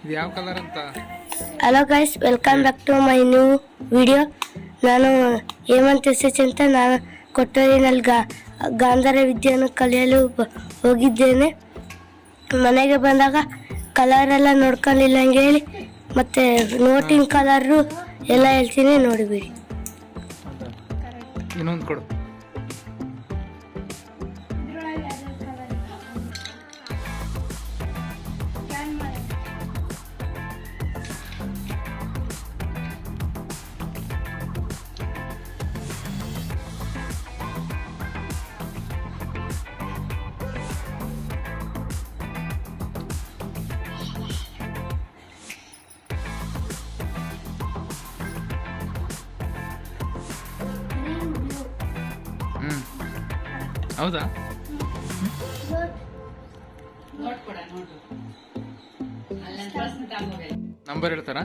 ಇದು ಯಾವ ಕಲರ್ ಅಂತ? Hello guys, welcome back to my new video. ನಾನು ಹೇಮಂತ್ ಎಸ್ ಅಂತ ನಾನು ಕೊಟ್ಟೂರಿನಲ್ಲಿ ಗಾಂಧಾರ ವಿದ್ಯೆಯನ್ನು ಕಲಿಯಲು ಹೋಗಿದ್ದೇನೆ. ಮನೆಗೆ ಬಂದಾಗ ಕಲರೆಲ್ಲ ನೋಡ್ಕೊಂಡಿಲ್ಲ ಹಂಗೆ ಹೇಳಿ ಮತ್ತು ನೋಟಿನ ಕಲರು ಎಲ್ಲ ಹೇಳ್ತೀನಿ, ನೋಡಿಬಿಡಿ. ಇನ್ನೊಂದು ಕೊಡು. ಹೌದಾ? ನಂಬರ್ ಹೇಳ್ತಾರಾ?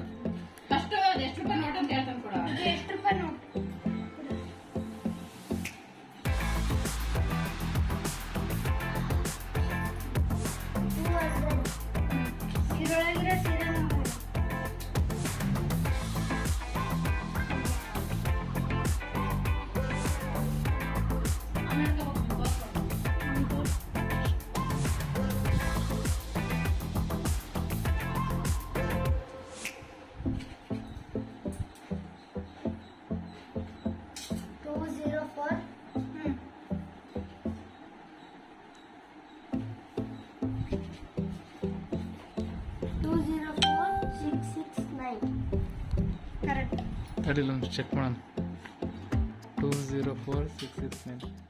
ಕರೆಕ್ಟ್. ಅಡಿಲ್ಲ ಚೆಕ್ ಮಾಡೋಣ. 204669.